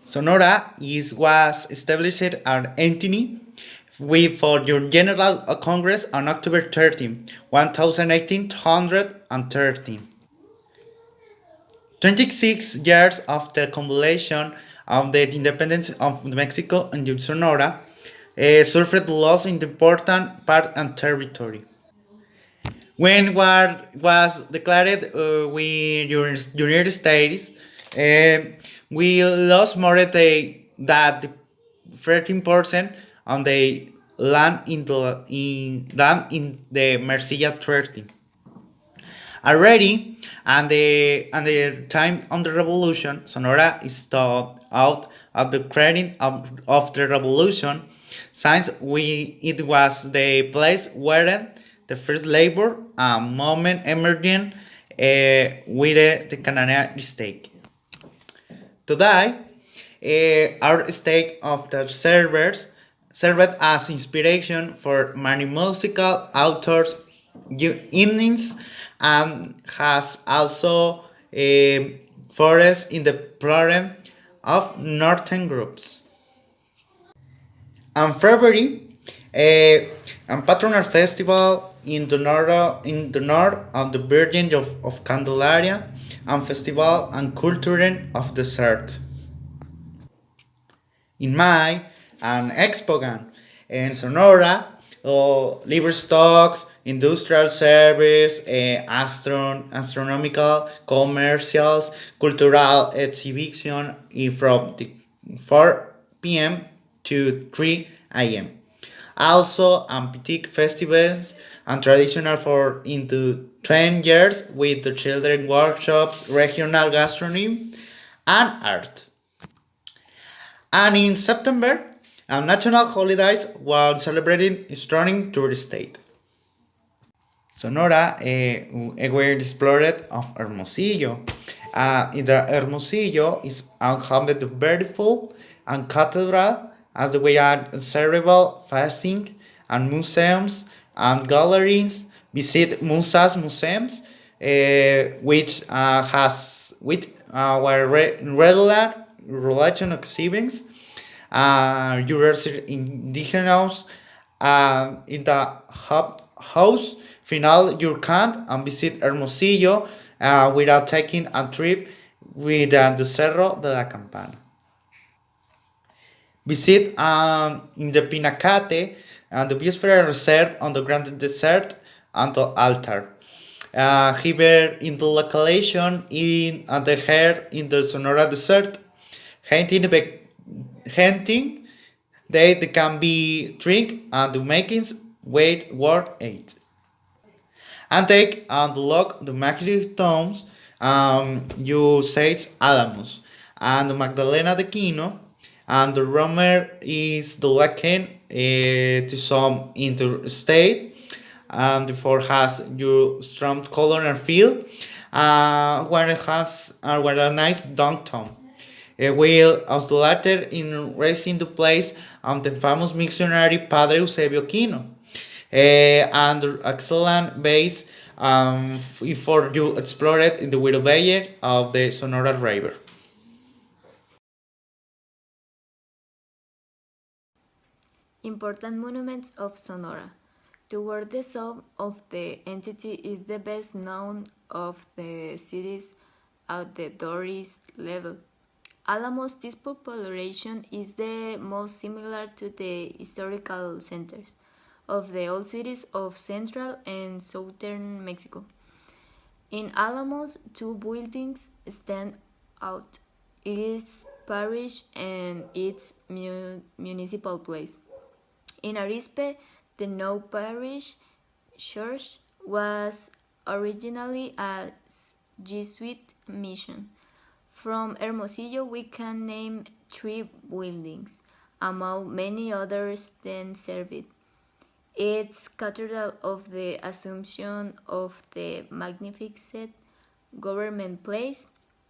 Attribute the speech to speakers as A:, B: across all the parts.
A: Sonora was established an entity with for your General Congress on October 13, 1813. 26 years after completion of the independence of Mexico and Sonora suffered loss in important part and territory. When war was declared with United States, we lost more than 13% on the land in the Mercilla Treaty. Already, and the time of the revolution, Sonora is thought out of the credit of the revolution, since it was the place where the first labor movement emerged with the Canadian state. Today, our state of the servers served as inspiration for many musical authors' evenings and has also forest in the program of northern groups. And February, and patronal festival in the north of the Virgin of Candelaria, and festival and culture of desert. In May, an expogan in Sonora, livestocks, industrial service, astronomical, commercials, cultural exhibition from the 4 p.m. to 3 a.m. Also, boutique festivals and traditional for into 10 years with the children workshops, regional gastronomy, and art. And in September, our national holidays while celebrating returning to the state. Sonora were explored of Hermosillo. In the Hermosillo is home the beautiful and cathedral as we are cerebral fasting and museums and galleries. Visit Musas museums, which has with our regular relation exhibits. University indigenous in the house final you can and visit Hermosillo without taking a trip with the Cerro de la Campana. Visit in the Pinacate and the Biosphere Reserve on the Grand Desert and the altar. Here in the location in the hair in the Sonora Desert, hunting, hunting they can be drink and the makings weight worth 8. And take and look the magic tombs you say Alamos and Magdalena de Quino and the Romer is the legend to some interstate and therefore has your strong color and feel where it has where a nice downtown. Will as the latter in raising the place the famous missionary Padre Eusebio Quino and excellent base for you explore it in the Widow Bayer of the Sonora River.
B: Important monuments of Sonora. Toward the south of the entity is the best known of the cities at the Doris level. Alamos, this population is the most similar to the historical centers of the old cities of central and southern Mexico. In Alamos, two buildings stand out. It is parish and its municipal place. In Arispe, the new parish church was originally a Jesuit mission. From Hermosillo, we can name three buildings, among many others then served. Its Cathedral of the Assumption of the Magnificent Government Place,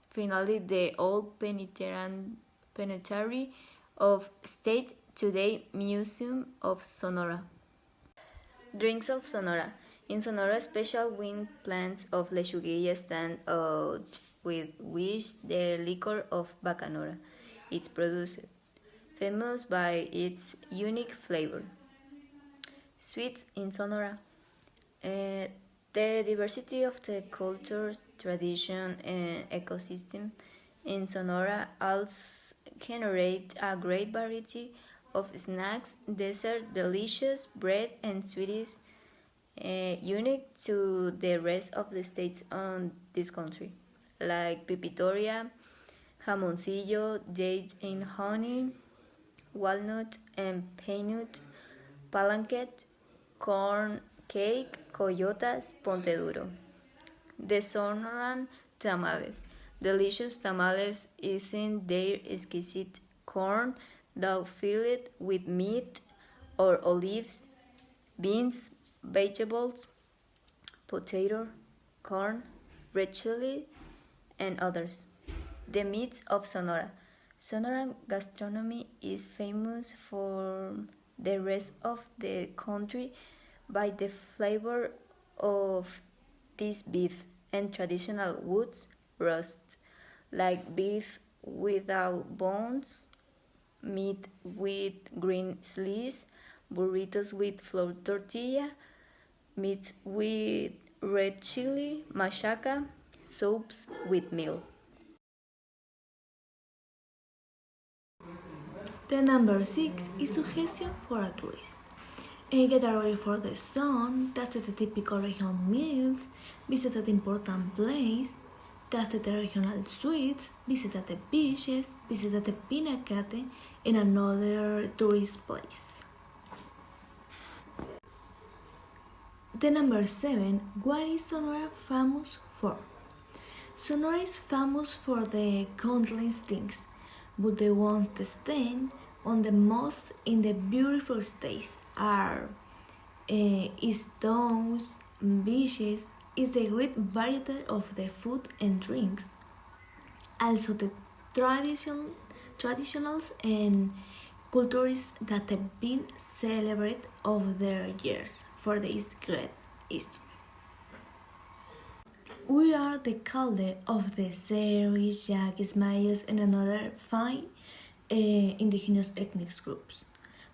B: finally the old penitentiary of State, today Museum of Sonora. Drinks of Sonora. In Sonora, special wine plants of lechuguilla stand out with which the liquor of bacanora. it's produced, famous by its unique flavor. Sweets in Sonora. Uh, the diversity of the cultures, tradition, and ecosystem in Sonora also generate a great variety of snacks, dessert, delicious bread, and sweeties unique to the rest of the states on this country, like pipitoria, jamoncillo, date and honey, walnut and peanut, palanquet, corn cake, coyotas, ponte duro. The Sonoran tamales. Delicious tamales is in their exquisite corn dog filled with meat or olives, beans, vegetables, potato, corn, red chili, and others. The meats of Sonora. Sonoran gastronomy is famous for the rest of the country by the flavor of this beef and traditional woods roasts like beef without bones, meat with green sleeves, burritos with flour tortilla, meat with red chili, machaca, soups with milk.
C: The number 6 is suggestion for a tourist. Get ready for the sun, taste the typical regional meals, visit the important place, taste the regional sweets, visit the beaches, visit the Pinacate, and another tourist place. The number 7, what is Sonora famous for? Sonora is famous for the countless things, but the ones that stand on the most in the beautiful states are stones, beaches, is the great variety of the food and drinks. Also the traditionals and cultures that have been celebrated over the years for this great history. We are the calde of the Seris, Yaquis, Mayas, and another fine indigenous ethnic groups.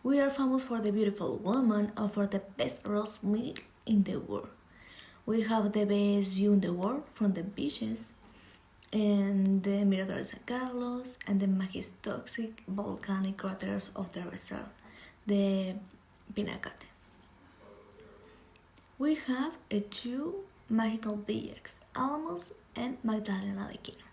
C: We are famous for the beautiful woman or for the best roast meat in the world. We have the best view in the world from the beaches and the Mirador de San Carlos and the majestic volcanic craters of the reserve, the Pinacate. We have two magical villages, Alamos and Magdalena de Quino.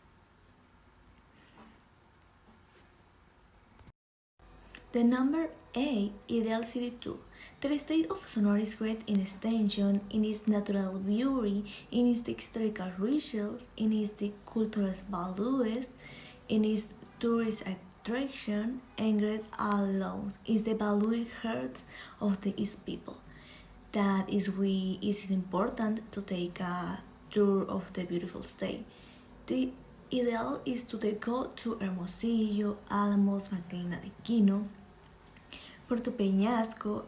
C: The number 8 Ideal City Tour. The state of Sonora is great in extension, in its natural beauty, in its historical rituals, in its cultural values, in its tourist attraction, and great alone is the valued hearts of the East people. That is why it is important to take a tour of the beautiful state. The ideal is to go to Hermosillo, Alamos, Magdalena de Quino, Puerto Peñasco,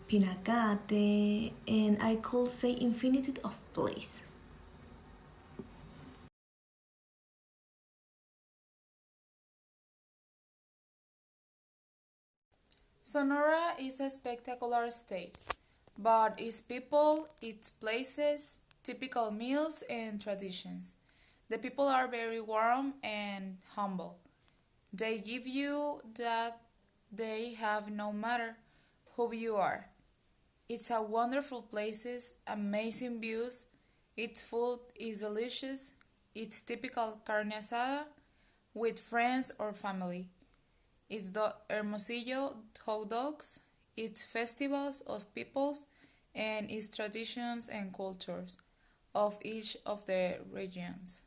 C: Pinacate, and I could say infinity of places.
D: Sonora is a spectacular state, but its people, its places, typical meals, and traditions. The people are very warm and humble. They give you that they have no matter who you are. It's a wonderful places, amazing views. Its food is delicious. It's typical carne asada with friends or family. It's the Hermosillo hot dogs, its festivals of peoples, and its traditions and cultures of each of the regions.